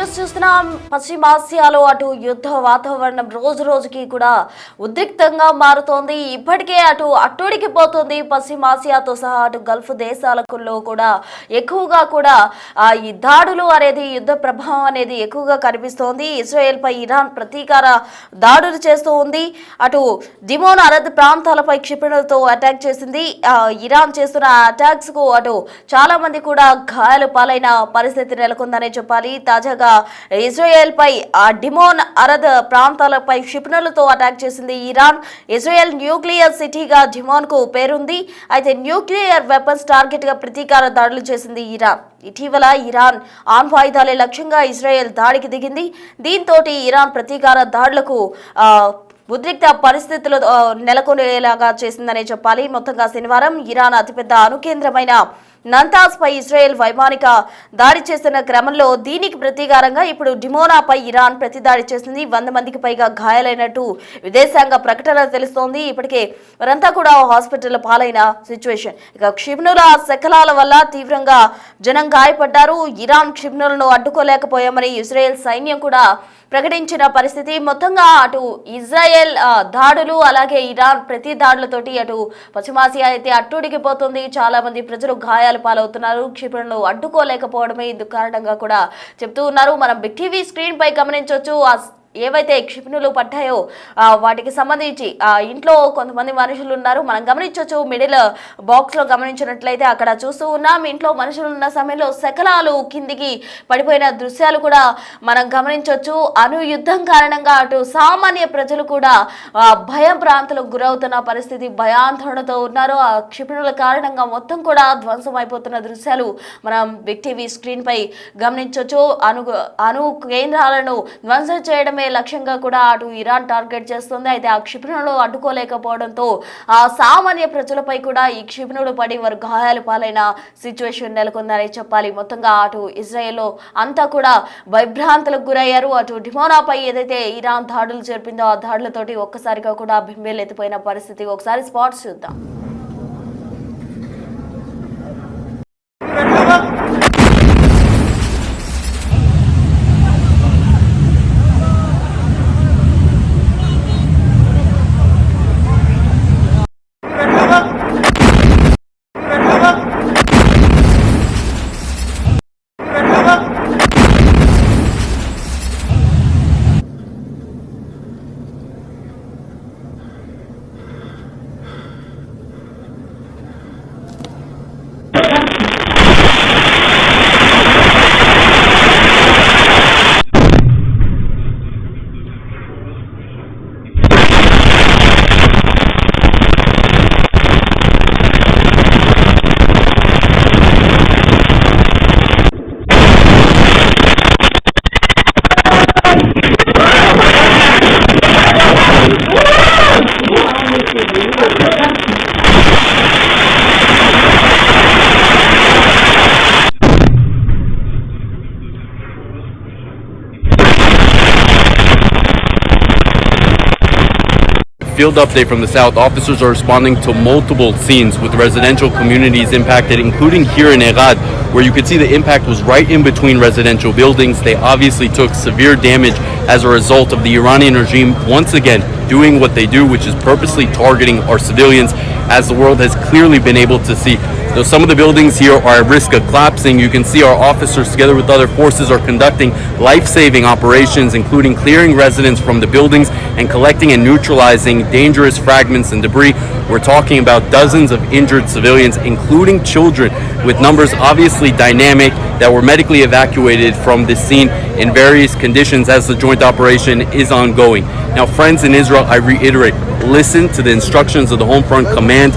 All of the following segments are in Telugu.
న్యూస్ చూస్తున్నాం. పశ్చిమాసియాలో అటు యుద్ధ వాతావరణం రోజు రోజుకి కూడా ఉద్రిక్తంగా మారుతోంది. ఇప్పటికే అట్టుడికి పోతుంది. పశ్చిమాసియాతో సహా అటు గల్ఫ్ దేశాలలో కూడా ఎక్కువగా కూడా ఈ దాడులు అనేది యుద్ధ ప్రభావం అనేది ఎక్కువగా కనిపిస్తోంది. ఇజ్రాయెల్ పై ఇరాన్ ప్రతీకార దాడులు చేస్తూ ఉంది. అటు డిమోన్ అరద్ ప్రాంతాలపై క్షిపణులతో అటాక్ చేసింది. ఇరాన్ చేస్తున్న అటాక్స్ కు అటు చాలా మంది కూడా గాయాలు పాలైన పరిస్థితి నెలకొందనే చెప్పాలి. తాజాగా ఇజ్రాయెల్ పై డిమోన్ అరద్ ప్రాంతాలపై క్షిపణులతో అటాక్ చేసింది ఇరాన్. ఇజ్రాయెల్ న్యూక్లియర్ సిటీగా డిమోన్ కు పేరుంది. అయితే న్యూక్లియర్ వెపన్స్ టార్గెట్ గా ప్రతీకార దాడులు చేసింది ఇరాన్. ఇటీవల ఇరాన్ ఆయుధాలే లక్ష్యంగా ఇజ్రాయెల్ దాడికి దిగింది. దీంతో ఇరాన్ ప్రతీకార దాడులకు ఉద్రిక్త పరిస్థితులు నెలకొనేలాగా చేసిందనే చెప్పాలి. మొత్తంగా శనివారం ఇరాన్ అతిపెద్ద అణుకేంద్రమైన నంతాజ్ పై ఇజ్రాయెల్ వైమానిక దాడి చేస్తున్న క్రమంలో దీనికి ప్రతీకారంగా ఇప్పుడు డిమోనాపై ఇరాన్ ప్రతిదాడి చేసింది. 100 మందికి పైగా గాయాలైనట్టు విదేశాంగ ప్రకటన తెలుస్తోంది. ఇప్పటికే వారంతా కూడా హాస్పిటల్ పాలైన సిచ్యువేషన్. ఇక క్షిపణుల శకలాల వల్ల తీవ్రంగా జనం గాయపడ్డారు. ఇరాన్ క్షిపణులను అడ్డుకోలేకపోయామని ఇజ్రాయెల్ సైన్యం కూడా ప్రకటించిన పరిస్థితి. మొత్తంగా అటు ఇజ్రాయెల్ దాడులు అలాగే ఇరాన్ ప్రతి దాడులతోటి అటు పశ్చిమాసియా అయితే అట్టుడికిపోతుంది. చాలా మంది ప్రజలు గాయాలు పాలవుతున్నారు. క్షిపణులు అడ్డుకోలేకపోవడమే ఇందుకు కారణంగా కూడా చెప్తూ ఉన్నారు. మనం బిగ్ టీవీ స్క్రీన్ పై గమనించవచ్చు. ఏవైతే క్షిపణులు పడ్డాయో వాటికి సంబంధించి ఇంట్లో కొంతమంది మనుషులు ఉన్నారు. మనం గమనించవచ్చు. మిడిల్ బాక్స్ లో గమనించినట్లయితే అక్కడ చూస్తూ ఉన్నాం. ఇంట్లో మనుషులు ఉన్న సమయంలో శకలాలు కిందికి పడిపోయిన దృశ్యాలు కూడా మనం గమనించవచ్చు. యుద్ధం కారణంగా అటు సామాన్య ప్రజలు కూడా భయం ప్రాంతాలకు గురవుతున్న పరిస్థితి, భయాందోళనతో ఉన్నారు. ఆ క్షిపణుల కారణంగా మొత్తం కూడా ధ్వంసం అయిపోతున్న దృశ్యాలు మనం బిగ్ టీవీ స్క్రీన్ పై గమనించవచ్చు. అణు కేంద్రాలను ధ్వంసం చేయడమే లక్ష్యంగా కూడా అటు ఇరాన్ టార్గెట్ చేస్తుంది. అయితే ఆ క్షిపణులు అడ్డుకోలేకపోవడంతో ఆ సామాన్య ప్రజలపై కూడా ఈ క్షిపణులు పడి వారు గాయాలు పాలైన సిచ్యువేషన్ నెలకొందని చెప్పాలి. మొత్తంగా అటు ఇజ్రాయెల్లో అంతా కూడా భయభ్రాంతులకు గురయ్యారు. అటు డిమోనాపై ఏదైతే ఇరాన్ దాడులు జరిపిందో ఆ దాడులతోటి ఒక్కసారిగా కూడా బింబేలెత్తిపోయిన పరిస్థితి. ఒకసారి స్పాట్స్ చూద్దాం. Field update from the south. Officers are responding to multiple scenes with residential communities impacted, including here in Erad, where you could see the impact was right in between residential buildings. They obviously took severe damage as a result of the Iranian regime once again doing what they do, which is purposely targeting our civilians, as the world has clearly been able to see. Though some of the buildings here are at risk of collapsing, you can see our officers together with other forces are conducting life-saving operations, including clearing residents from the buildings and collecting and neutralizing dangerous fragments and debris. We're talking about dozens of injured civilians, including children, with numbers obviously dynamic that were medically evacuated from this scene in various conditions as the joint operation is ongoing. Now, friends in Israel, I reiterate, listen to the instructions of the Home Front Command.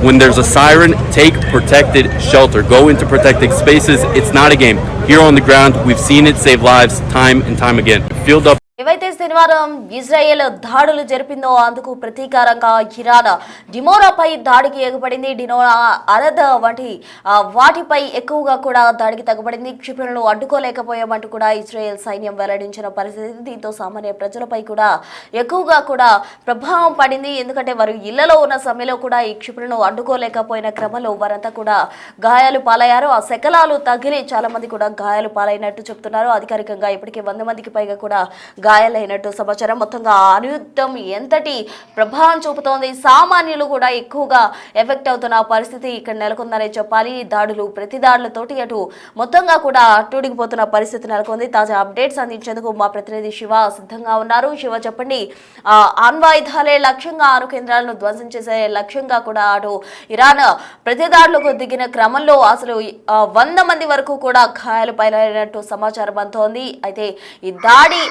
When there's a siren, take protected shelter. Go into protected spaces. It's not a game. Here on the ground, we've seen it save lives time and time again. Field up. ఏవైతే శనివారం ఇజ్రాయెల్ దాడులు జరిపిందో అందుకు ప్రతీకారంగా ఇరాన్ డిమోనాపై దాడికి ఎగబడింది. డిమోనా అరద్ వంటి వాటిపై ఎక్కువగా కూడా దాడికి తగ్గబడింది. క్షిపణులను అడ్డుకోలేకపోయామంటూ కూడా ఇజ్రాయెల్ సైన్యం వెల్లడించిన పరిస్థితి. దీంతో సామాన్య ప్రజలపై కూడా ఎక్కువగా కూడా ప్రభావం పడింది. ఎందుకంటే వారు ఇళ్లలో ఉన్న సమయంలో కూడా ఈ క్షిపణులను అడ్డుకోలేకపోయిన క్రమంలో వారంతా కూడా గాయాలు పాలయ్యారు. ఆ శకలాలు తగిలి చాలా మంది కూడా గాయాలు పాలైనట్టు చెప్తున్నారు. అధికారికంగా ఇప్పటికే 100 మందికి పైగా కూడా గాయాలైనట్టు సమాచారం. మొత్తంగా అనుయుద్ధం ఎంతటి ప్రభావం చూపుతోంది, సామాన్యులు కూడా ఎక్కువగా ఎఫెక్ట్ అవుతున్న పరిస్థితి ఇక్కడ నెలకొందనే చెప్పాలి. దాడులు ప్రతి దాడులతోటి అటు మొత్తంగా కూడా అట్టుడిగిపోతున్న పరిస్థితి నెలకొంది. తాజా అప్డేట్స్ అందించేందుకు మా ప్రతినిధి శివ సిద్ధంగా ఉన్నారు. శివ, చెప్పండి. ఆణ్వాయుధాలే లక్ష్యంగా అణు కేంద్రాలను ధ్వంసం చేసే లక్ష్యంగా కూడా అటు ఇరాన్ ప్రతి దాడులకు దిగిన క్రమంలో అసలు 100 మంది వరకు కూడా గాయాలు పాలైనట్టు సమాచారం అందుతోంది. అయితే ఈ దాడి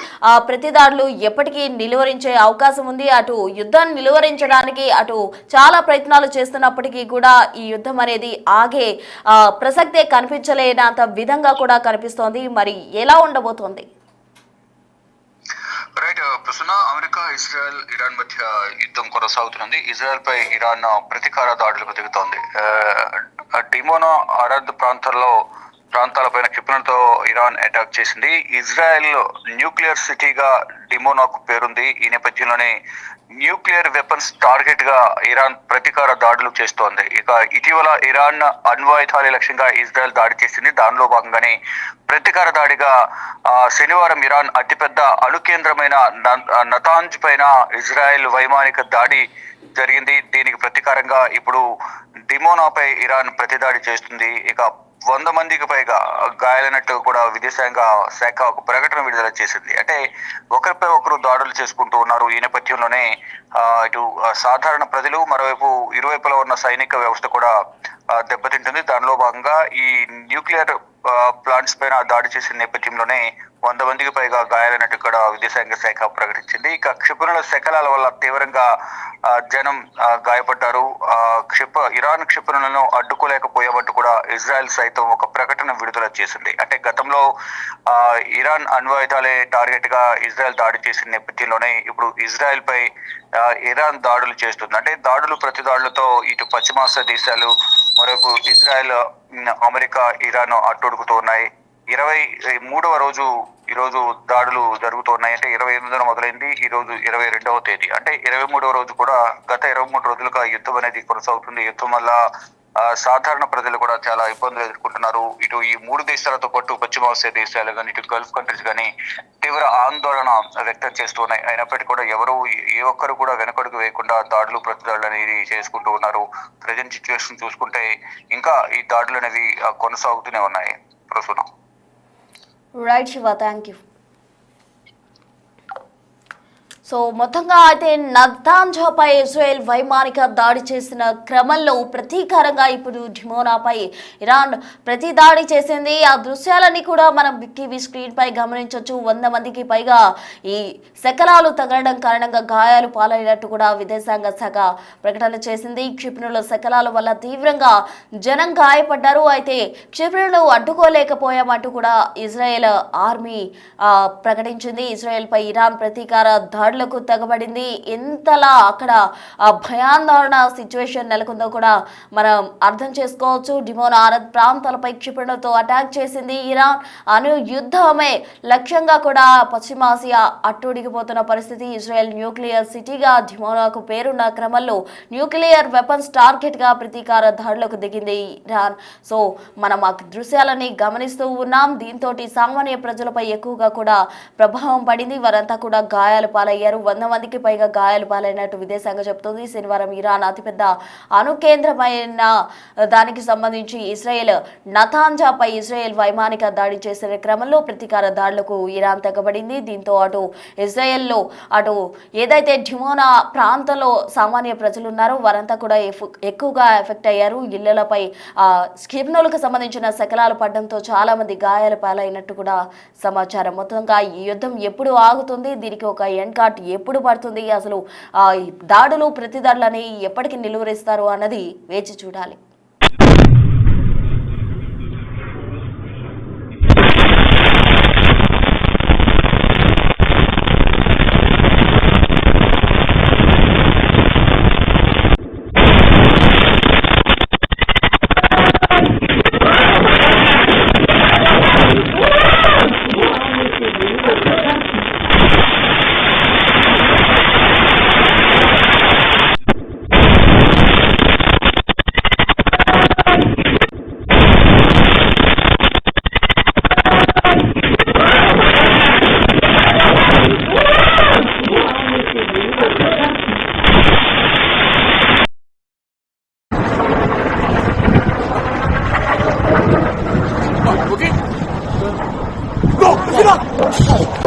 ప్రతి దాడులు ఎప్పటికీ నిలువరించే అవకాశం ఉంది. అటు యుద్ధాన్ని నిలువరించడానికి అటు చాలా ప్రయత్నాలు చేస్తున్నప్పటికీ కూడా ఈ యుద్ధం అనేది ఆగే ప్రసక్తే కనిపించలేనంత విధంగా కూడా కనిపిస్తోంది. మరి ఎలా ఉండబోతోంది? రైట్ ప్రస్తుతం అమెరికా, ఇజ్రాయెల్, ఇరాన్ మధ్య యుద్ధం కొనసాగుతున్నది. ఇజ్రాయెల్ పై ఇరాన్ ప్రతీకార దాడులకు దిగుతోంది. డిమోనా అరద్ ప్రాంతాలపైన క్షిపణులతో ఇరాన్ అటాక్ చేసింది. ఇజ్రాయెల్ న్యూక్లియర్ సిటీగా డిమోనాకు పేరుంది. ఈ నేపథ్యంలోనే న్యూక్లియర్ వెపన్స్ టార్గెట్ గా ఇరాన్ ప్రతీకార దాడులు చేస్తోంది. ఇక ఇటీవల ఇరాన్ అణ్వాయుధాల లక్ష్యంగా ఇజ్రాయెల్ దాడి చేసింది. దానిలో భాగంగానే ప్రతీకార దాడిగా శనివారం ఇరాన్ అతిపెద్ద అణు కేంద్రమైన నతాంజ్ పైన ఇజ్రాయెల్ వైమానిక దాడి జరిగింది. దీనికి ప్రతీకారంగా ఇప్పుడు డిమోనాపై ఇరాన్ ప్రతిదాడి చేస్తుంది. ఇక 100 మందికి పైగా గాయాలైనట్టు కూడా విదేశాంగ శాఖ ఒక ప్రకటన విడుదల చేసింది. అంటే ఒకరిపై ఒకరు దాడులు చేసుకుంటూ ఉన్నారు. ఈ నేపథ్యంలోనే ఇటు సాధారణ ప్రజలు, మరోవైపు ఇరువైపులా ఉన్న సైనిక వ్యవస్థ కూడా దెబ్బతింటుంది. దానిలో భాగంగా ఈ న్యూక్లియర్ ప్లాంట్స్ పైన దాడి చేసిన నేపథ్యంలోనే 100 మందికి పైగా గాయాలైనట్టు కూడా విదేశాంగ శాఖ ప్రకటించింది. ఇక క్షిపణుల శకలాల వల్ల తీవ్రంగా జనం గాయపడ్డారు. ఇరాన్ క్షిపణులను అడ్డుకోలేకపోయామంటూ కూడా ఇజ్రాయెల్ సైతం ఒక ప్రకటన విడుదల చేసింది. అంటే గతంలో ఇరాన్ అణ్వాయుధాలే టార్గెట్ గా ఇజ్రాయెల్ దాడి చేసిన నేపథ్యంలోనే ఇప్పుడు ఇజ్రాయెల్ పై ఇరాన్ దాడులు చేస్తుంది. అంటే దాడులు ప్రతి దాడులతో ఇటు పశ్చిమాసియా దేశాలు, మరోవైపు ఇజ్రాయెల్, అమెరికా, ఇరాన్ అట్టుడుకుతూ ఉన్నాయి. 23వ రోజు ఈరోజు దాడులు జరుగుతున్నాయి. అంటే 28న మొదలైంది, ఈ రోజు 22వ తేదీ. అంటే 23వ రోజు కూడా గత 23 రోజులుగా యుద్ధం అనేది కొనసాగుతుంది. యుద్ధం వల్ల సాధారణ ప్రజలు కూడా చాలా ఇబ్బందులు ఎదుర్కొంటున్నారు. ఇటు ఈ 3 దేశాలతో పాటు పశ్చిమాసియా దేశాలు కానీ, ఇటు గల్ఫ్ కంట్రీస్ కానీ తీవ్ర ఆందోళన వ్యక్తం చేస్తున్నాయి. అయినప్పటికీ కూడా ఎవరు ఏ ఒక్కరు కూడా వెనకడుగు వేయకుండా దాడులు ప్రతిదాడులు అనేది చేసుకుంటూ ఉన్నారు. ప్రజెంట్ సిచ్యువేషన్ చూసుకుంటే ఇంకా ఈ దాడులు అనేవి కొనసాగుతూనే ఉన్నాయి ప్రస్తుతం. Right Shiva, thank you. So మొత్తంగా అయితే నతాంజాపై ఇజ్రాయెల్ వైమానిక దాడి చేసిన క్రమంలో ప్రతీకారంగా ఇప్పుడు డిమోనాపై ఇరాన్ ప్రతి దాడి చేసింది. ఆ దృశ్యాలన్నీ కూడా మనం టీవీ స్క్రీన్ పై గమనించవచ్చు. 100 మందికి పైగా ఈ శకలాలు తగలడం కారణంగా గాయాలు పాలైనట్టు కూడా విదేశాంగ శాఖ ప్రకటన చేసింది. క్షిపణుల శకలాల వల్ల తీవ్రంగా జనం గాయపడ్డారు. అయితే క్షిపణులు అడ్డుకోలేకపోయామంటూ కూడా ఇజ్రాయెల్ ఆర్మీ ప్రకటించింది. ఇజ్రాయెల్ పై ఇరాన్ ప్రతీకార దాడులు తెగబడింది. ఎంతలా అక్కడ భయాందోళన సిచ్యువేషన్ నెలకొందో కూడా మనం అర్థం చేసుకోవచ్చు. డిమోనా అరద్ ప్రాంతాలపై క్షిపణులతో అటాక్ చేసింది ఇరాన్. అణు యుద్ధమే లక్ష్యంగా కూడా పశ్చిమాసియా అట్టుడిగిపోతున్న పరిస్థితి. ఇజ్రాయెల్ న్యూక్లియర్ సిటీగా డిమోనాకు పేరున్న క్రమంలో న్యూక్లియర్ వెపన్స్ టార్గెట్ గా ప్రతీకార దాడులకు దిగింది ఇరాన్. సో మనం ఆ దృశ్యాలని గమనిస్తూ ఉన్నాం. దీంతో సామాన్య ప్రజలపై ఎక్కువగా కూడా ప్రభావం పడింది. వారంతా కూడా గాయాలు పాలయ్యారు. 100 మందికి పైగా గాయాలు పాలైనట్టు విదేశాంగం చెబుతోంది. శనివారం ఇరాన్ అతిపెద్ద అణు కేంద్రమైన దానికి సంబంధించి ఇజ్రాయెల్ నతాంజాపై ఇజ్రాయెల్ వైమానిక దాడి చేసిన క్రమంలో ప్రతీకార దాడులకు ఇరాన్ తెగబడింది. దీంతో అటు ఇజ్రాయెల్లో అటు ఏదైతే డిమోనా ప్రాంతంలో సామాన్య ప్రజలు ఉన్నారో వారంతా కూడా ఎక్కువగా ఎఫెక్ట్ అయ్యారు. ఇళ్లపై క్షిపణులకు సంబంధించిన శకలాలు పడడంతో చాలా మంది గాయాలు పాలైనట్టు కూడా సమాచారం. మొత్తంగా ఈ యుద్ధం ఎప్పుడు ఆగుతుంది, దీనికి ఒక ఎండ్ కార్డ్ ఎప్పుడు పడుతుంది, అసలు దాడులు ప్రతి దాడులని ఎప్పటికీ నిలువరిస్తారు అన్నది వేచి చూడాలి. Go! Get up!